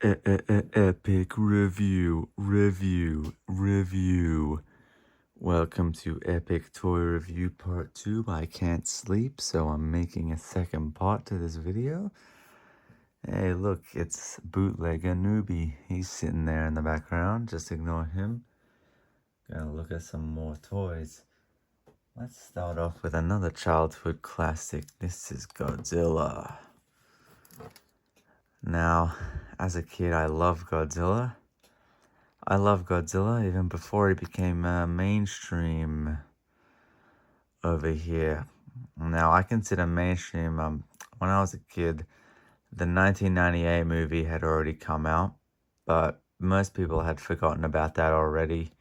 Epic review. Welcome to Epic Toy Review Part 2. I can't sleep, so I'm making a second part to this video. Hey, look, it's Bootlegger Newbie. He's sitting there in the background. Just ignore him. Gonna look at some more toys. Let's start off with another childhood classic. This is Godzilla. Now, as a kid, I loved Godzilla. I love Godzilla even before he became mainstream over here. Now, I consider mainstream, when I was a kid, the 1998 movie had already come out, but most people had forgotten about that already.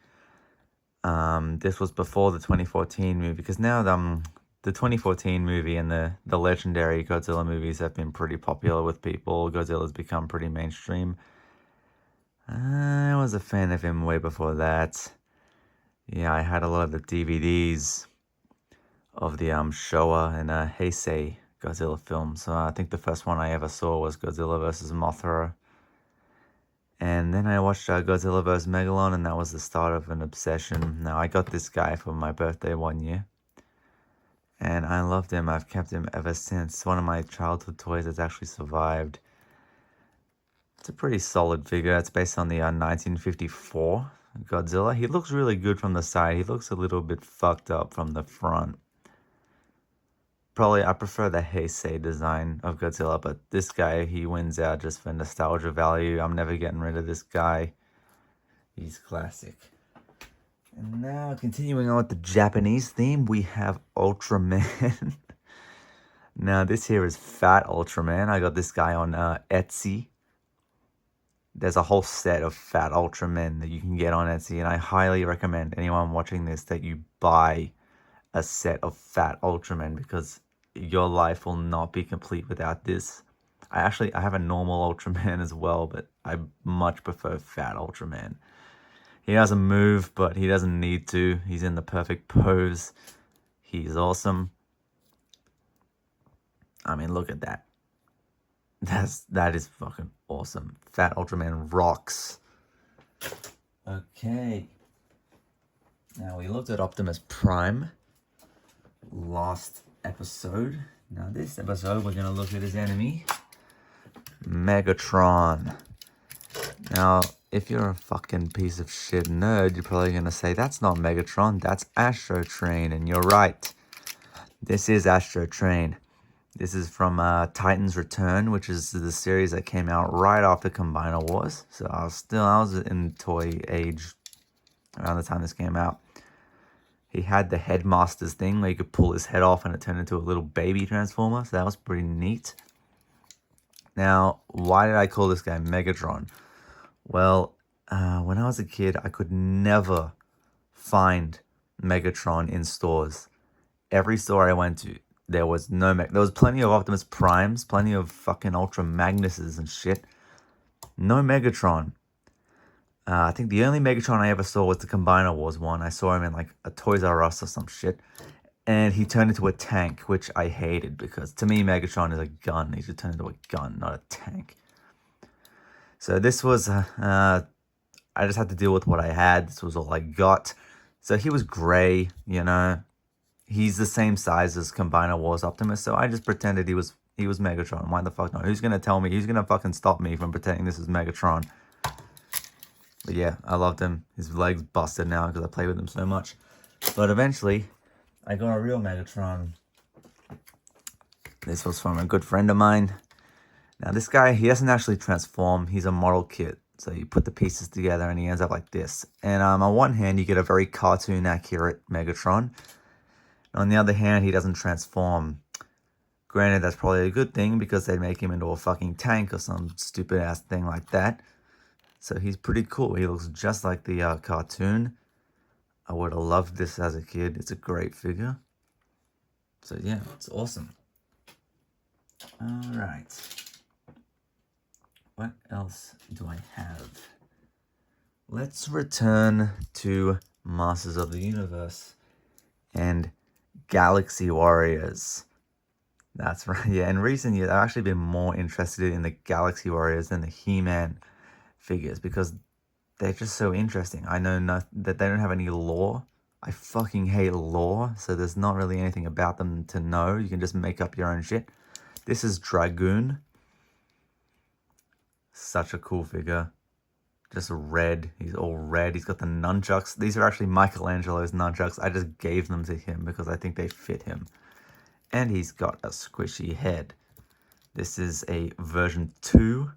This was before the 2014 movie, because now the 2014 movie and the legendary Godzilla movies have been pretty popular with people. Godzilla's become pretty mainstream. I was a fan of him way before that. Yeah, I had a lot of the DVDs of the Showa and Heisei Godzilla films. I think the first one I ever saw was Godzilla vs. Mothra. And then I watched Godzilla vs. Megalon, and that was the start of an obsession. Now, I got this guy for my birthday one year, and I loved him. I've kept him ever since. One of my childhood toys that's actually survived. It's a pretty solid figure. It's based on the 1954 Godzilla. He looks really good from the side. He looks a little bit fucked up from the front. Probably I prefer the Heisei design of Godzilla, but this guy, he wins out just for nostalgia value. I'm never getting rid of this guy. He's classic. And now, continuing on with the Japanese theme, we have Ultraman. Now, this here is Fat Ultraman. I got this guy on Etsy. There's a whole set of Fat Ultramen that you can get on Etsy, and I highly recommend anyone watching this that you buy a set of Fat Ultramen, because your life will not be complete without this. I have a normal Ultraman as well, but I much prefer Fat Ultraman. He doesn't move, but he doesn't need to. He's in the perfect pose. He's awesome. I mean, look at that. That is fucking awesome. Fat Ultraman rocks. Okay. Now, we looked at Optimus Prime last episode. Now, this episode, we're going to look at his enemy, Megatron. Now, if you're a fucking piece of shit nerd, you're probably going to say, that's not Megatron, that's Astro Train. And you're right. This is Astro Train. This is from Titan's Return, which is the series that came out right after Combiner Wars. So I was in toy age around the time this came out. He had the Headmaster's thing where you could pull his head off and it turned into a little baby transformer. So that was pretty neat. Now, why did I call this guy Megatron? Well, when I was a kid, I could never find Megatron in stores. Every store I went to, there was no there was plenty of Optimus Primes, plenty of fucking Ultra Magnuses and shit. No Megatron. I think the only Megatron I ever saw was the Combiner Wars one. I saw him in like a Toys R Us or some shit. And he turned into a tank, which I hated, because to me, Megatron is a gun. He should turn into a gun, not a tank. So this was, I just had to deal with what I had. This was all I got. So he was gray, you know. He's the same size as Combiner Wars Optimus, so I just pretended he was Megatron. Why the fuck not? Who's gonna tell me? Who's gonna fucking stop me from pretending this is Megatron? But yeah, I loved him. His legs busted now because I played with him so much. But eventually, I got a real Megatron. This was from a good friend of mine. Now this guy, he doesn't actually transform. He's a model kit. So you put the pieces together and he ends up like this. And on one hand, you get a very cartoon accurate Megatron. On the other hand, he doesn't transform. Granted, that's probably a good thing because they'd make him into a fucking tank or some stupid ass thing like that. So he's pretty cool. He looks just like the cartoon. I would have loved this as a kid. It's a great figure. So yeah, it's awesome. Alright. What else do I have? Let's return to Masters of the Universe and Galaxy Warriors. That's right. Yeah, in recent years, I've actually been more interested in the Galaxy Warriors than the He-Man figures because they're just so interesting. I know that they don't have any lore. I fucking hate lore, so there's not really anything about them to know. You can just make up your own shit. This is Dragoon. Such a cool figure. Just red. He's all red. He's got the nunchucks. These are actually Michelangelo's nunchucks. I just gave them to him because I think they fit him. And he's got a squishy head. This is a version 2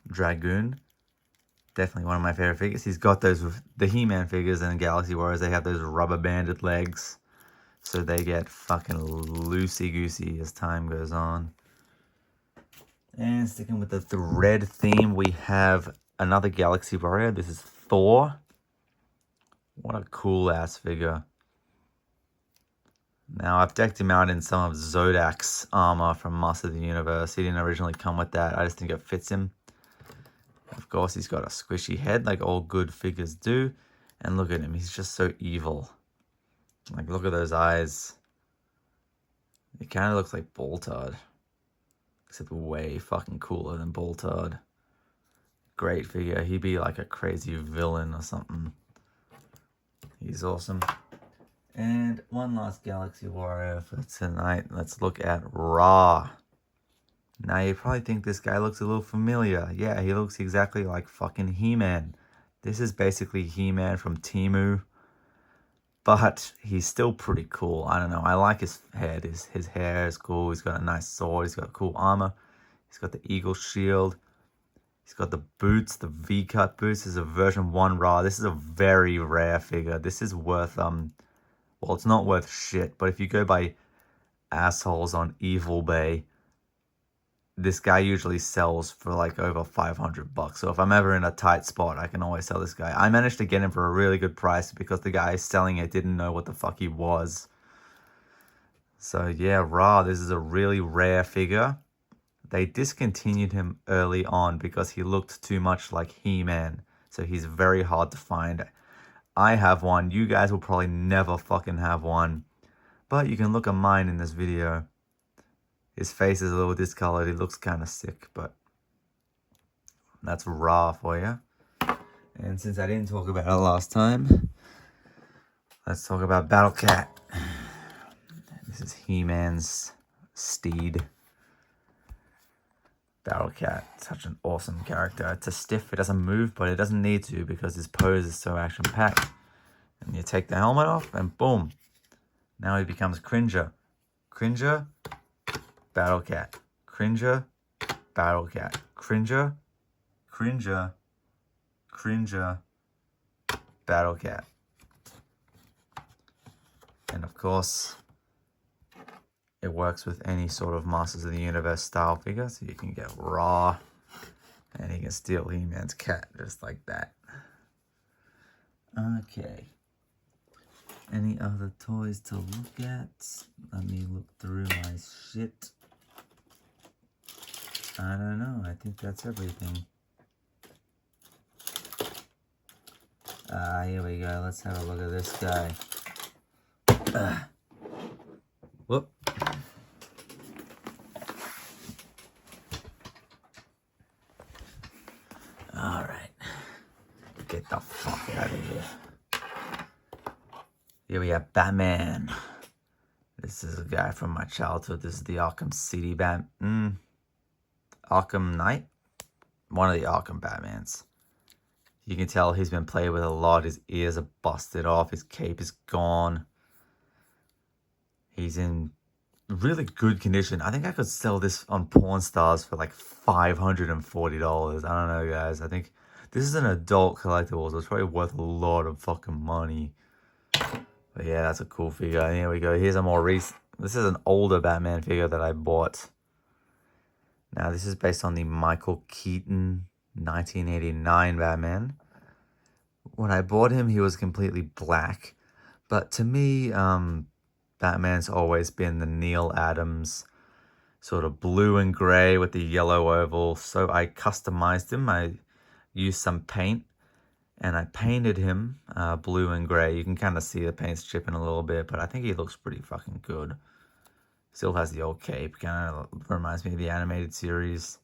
Dragoon. Definitely one of my favorite figures. He's got those with the He-Man figures and Galaxy Warriors. They have those rubber banded legs. So they get fucking loosey-goosey as time goes on. And sticking with the red theme, we have another Galaxy Warrior. This is Thor. What a cool-ass figure. Now, I've decked him out in some of Zodak's armor from Master of the Universe. He didn't originally come with that. I just think it fits him. Of course, he's got a squishy head like all good figures do. And look at him. He's just so evil. Like, look at those eyes. It kind of looks like Boltard. Except way fucking cooler than Boltard. Great figure. He'd be like a crazy villain or something. He's awesome. And one last Galaxy Warrior for tonight. Let's look at Ra. Now you probably think this guy looks a little familiar. Yeah, he looks exactly like fucking He-Man. This is basically He-Man from Temu. But he's still pretty cool. I don't know. I like his head. His hair is cool. He's got a nice sword. He's got cool armor. He's got the eagle shield. He's got the boots, the V-cut boots. This is a version 1 Ra. This is a very rare figure. This is worth, well, it's not worth shit. But if you go by assholes on Evil Bay, this guy usually sells for like over $500. So if I'm ever in a tight spot, I can always sell this guy. I managed to get him for a really good price because the guy selling it didn't know what the fuck he was. So yeah, Ra, this is a really rare figure. They discontinued him early on because he looked too much like He-Man. So he's very hard to find. I have one. You guys will probably never fucking have one. But you can look at mine in this video. His face is a little discolored. He looks kind of sick, but that's Ra for you. And since I didn't talk about it last time, let's talk about Battle Cat. This is He-Man's steed. Battle Cat, such an awesome character. It's a stiff, it doesn't move, but it doesn't need to because his pose is so action-packed. And you take the helmet off, and boom. Now he becomes Cringer. Cringer, Battle Cat. Cringer, Battle Cat. Cringer, Cringer, Cringer, Battle Cat. And of course, it works with any sort of Masters of the Universe style figure. So you can get Ra, and you can steal He-Man's cat just like that. Okay. Any other toys to look at? Let me look through my shit. I don't know. I think that's everything. Here we go. Let's have a look at this guy. Whoop. Alright. Get the fuck out of here. Here we have Batman. This is a guy from my childhood. This is the Arkham City Arkham Knight? One of the Arkham Batmans. You can tell he's been played with a lot. His ears are busted off. His cape is gone. He's in really good condition. I think I could sell this on Pawn Stars for like $540. I don't know, guys. I think this is an adult collectible, so it's probably worth a lot of fucking money. But yeah, that's a cool figure. Here we go. Here's a more recent. This is an older Batman figure that I bought. Now, this is based on the Michael Keaton 1989 Batman. When I bought him, he was completely black. But to me, Batman's always been the Neil Adams sort of blue and gray with the yellow oval. So I customized him. I used some paint and I painted him blue and gray. You can kind of see the paint's chipping a little bit, but I think he looks pretty fucking good. Still has the old cape. Kind of reminds me of the animated series.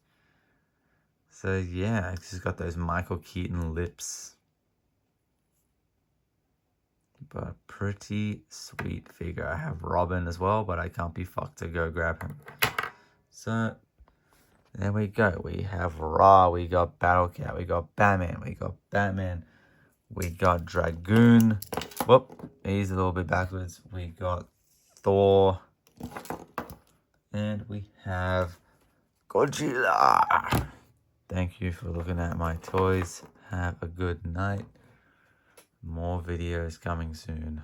So yeah, she's got those Michael Keaton lips. But pretty sweet figure. I have Robin as well, but I can't be fucked to go grab him. So there we go. We have Ra, we got Battle Cat, we got Batman, we got Dragoon. Whoop, he's a little bit backwards. We got Thor. And we have Godzilla. Thank you for looking at my toys. Have a good night. More videos coming soon.